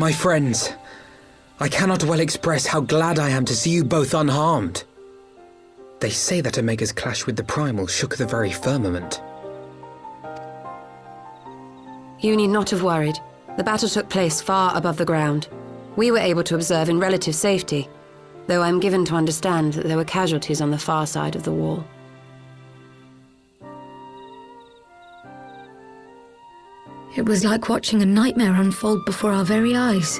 My friends, I cannot well express how glad I am to see you both unharmed. They say that Omega's clash with the Primal shook the very firmament. You need not have worried. The battle took place far above the ground. We were able to observe in relative safety, though I'm given to understand that there were casualties on the far side of the wall. It was like watching a nightmare unfold before our very eyes.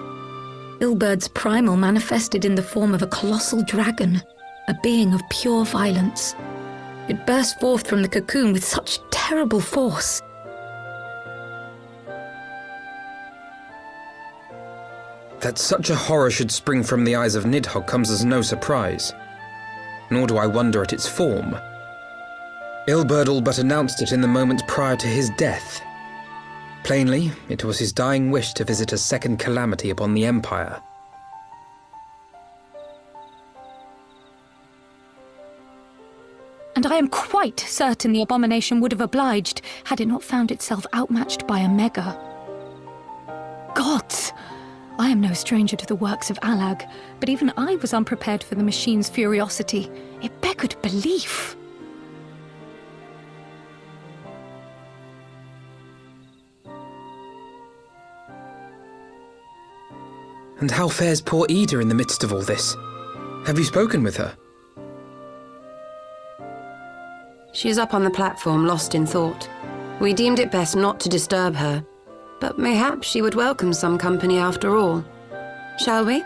Ilbird's primal manifested in the form of a colossal dragon, a being of pure violence. It burst forth from the cocoon with such terrible force. That such a horror should spring from the eyes of Nidhogg comes as no surprise, nor do I wonder at its form. Ilberd all but announced it in the moments prior to his death. Plainly, it was his dying wish to visit a second calamity upon the Empire. And I am quite certain the abomination would have obliged had it not found itself outmatched by Omega. Gods! I am no stranger to the works of Allag, but even I was unprepared for the machine's furiosity. It beggared belief. And how fares poor Ida in the midst of all this? Have you spoken with her? She is up on the platform, lost in thought. We deemed it best not to disturb her, but mayhap she would welcome some company after all. Shall we?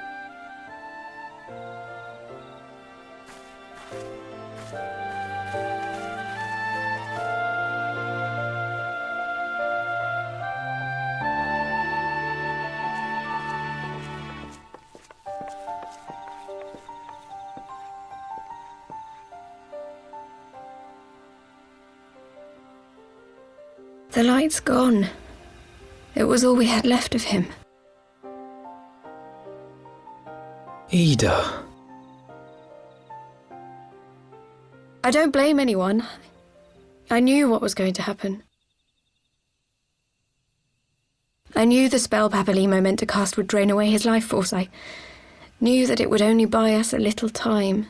The light's gone. It was all we had left of him. Ida. I don't blame anyone. I knew what was going to happen. I knew the spell Papalimo meant to cast would drain away his life force. I knew that it would only buy us a little time.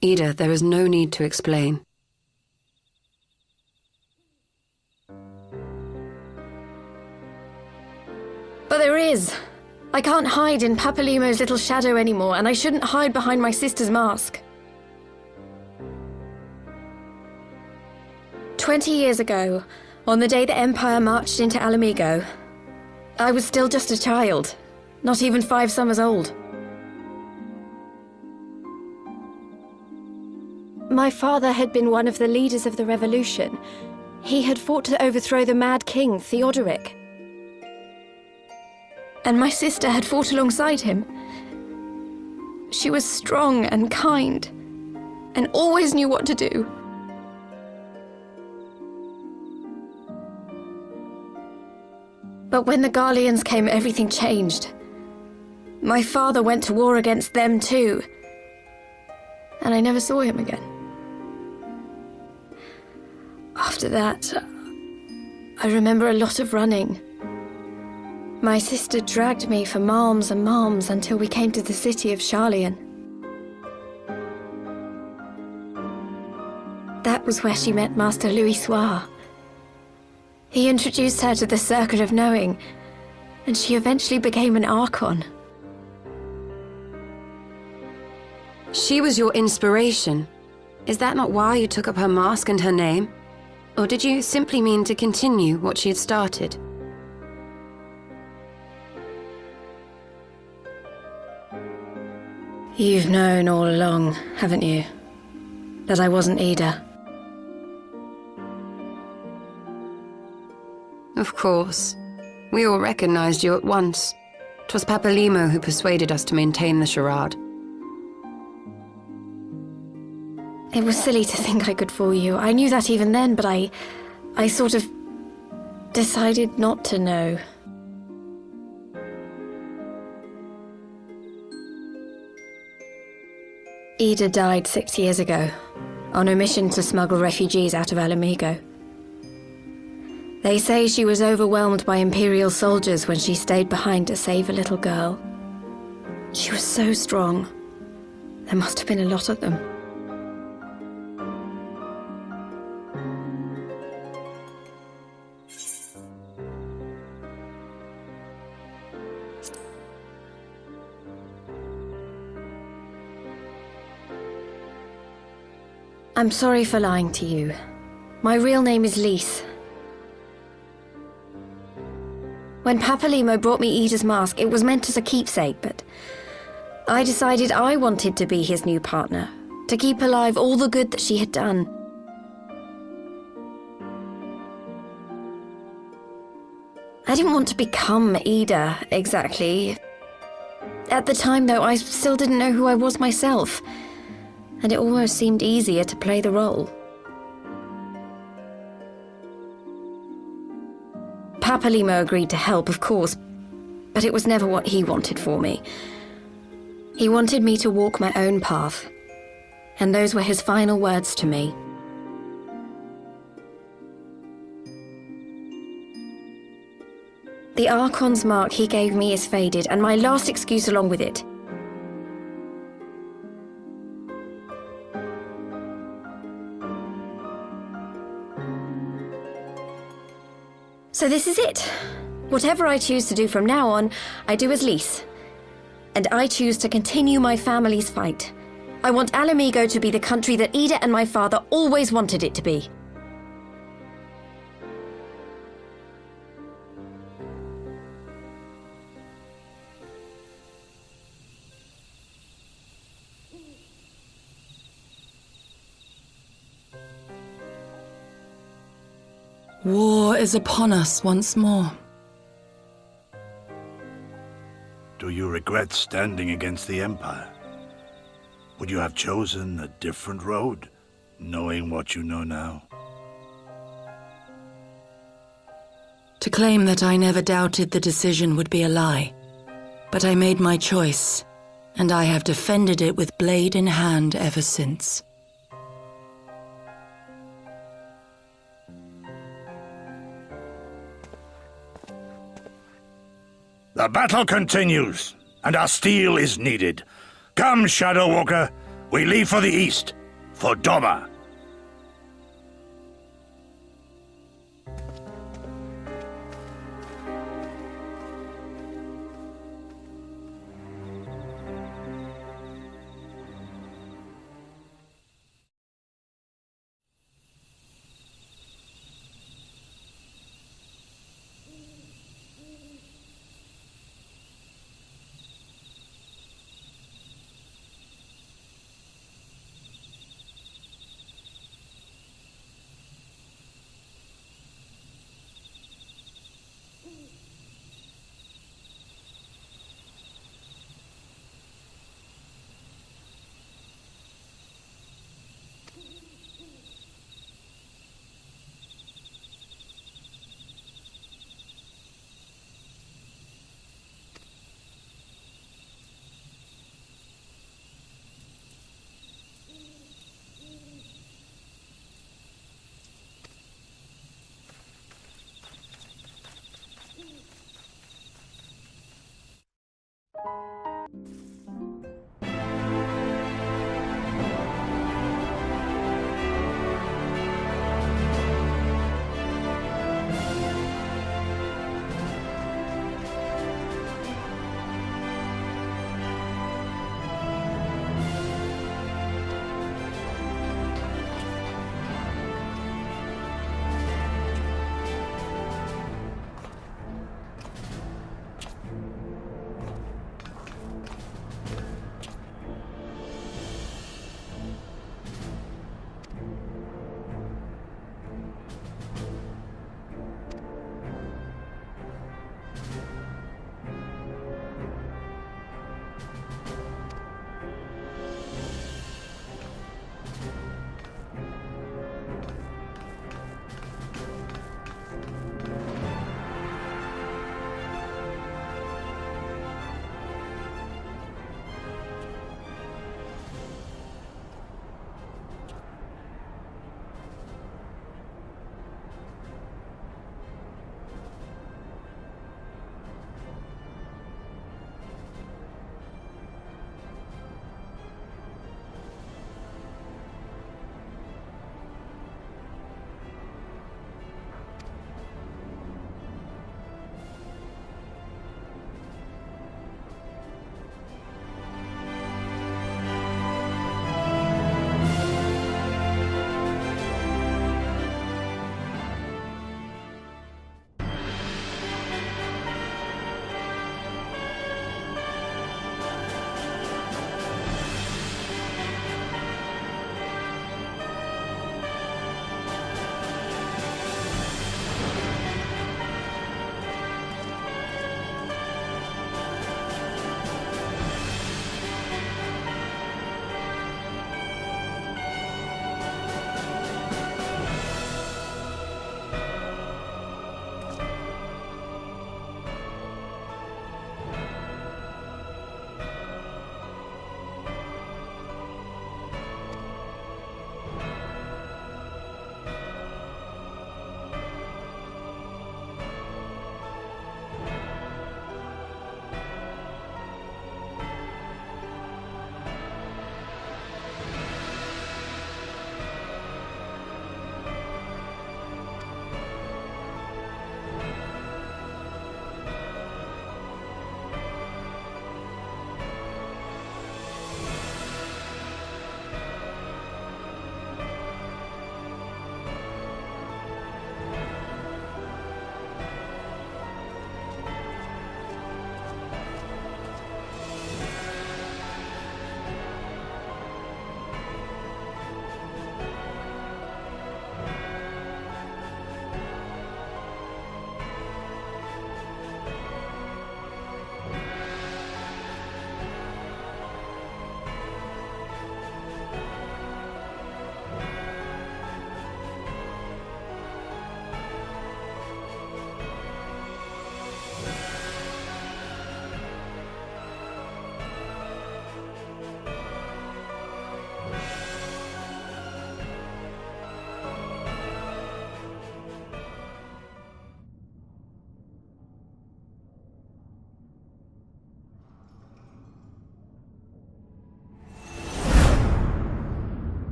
Ida, there is no need to explain. But there is. I can't hide in Papalimo's little shadow anymore, and I shouldn't hide behind my sister's mask. 20 years ago, on the day the Empire marched into Alamigo, I was still just a child, not even 5 summers old. My father had been one of the leaders of the revolution. He had fought to overthrow the Mad King, Theodoric. And my sister had fought alongside him. She was strong and kind, and always knew what to do. But when the Garleans came, everything changed. My father went to war against them too, and I never saw him again. After that, I remember a lot of running. My sister dragged me for malms and malms until we came to the city of Sharlayan. That was where she met Master Louis Soir. He introduced her to the Circle of Knowing, and she eventually became an Archon. She was your inspiration. Is that not why you took up her mask and her name? Or did you simply mean to continue what she had started? You've known all along, haven't you? That I wasn't Ida. Of course. We all recognized you at once. 'Twas Papalimo who persuaded us to maintain the charade. It was silly to think I could fool you. I knew that even then, but I sort of decided not to know. Ida died 6 years ago, on a mission to smuggle refugees out of Alamigo. They say she was overwhelmed by Imperial soldiers when she stayed behind to save a little girl. She was so strong. There must have been a lot of them. I'm sorry for lying to you. My real name is Lise. When Papalimo brought me Ida's mask, it was meant as a keepsake, but I decided I wanted to be his new partner, to keep alive all the good that she had done. I didn't want to become Ida, exactly. At the time, though, I still didn't know who I was myself, and it almost seemed easier to play the role. Papalimo agreed to help, of course, but it was never what he wanted for me. He wanted me to walk my own path, and those were his final words to me. The Archon's mark he gave me is faded, and my last excuse along with it. So this is it. Whatever I choose to do from now on, I do as Lise. And I choose to continue my family's fight. I want Alamigo to be the country that Ida and my father always wanted it to be. War is upon us once more. Do you regret standing against the Empire? Would you have chosen a different road, knowing what you know now? To claim that I never doubted the decision would be a lie. But I made my choice, and I have defended it with blade in hand ever since. The battle continues, and our steel is needed. Come, Shadow Walker, we leave for the east, for Doma.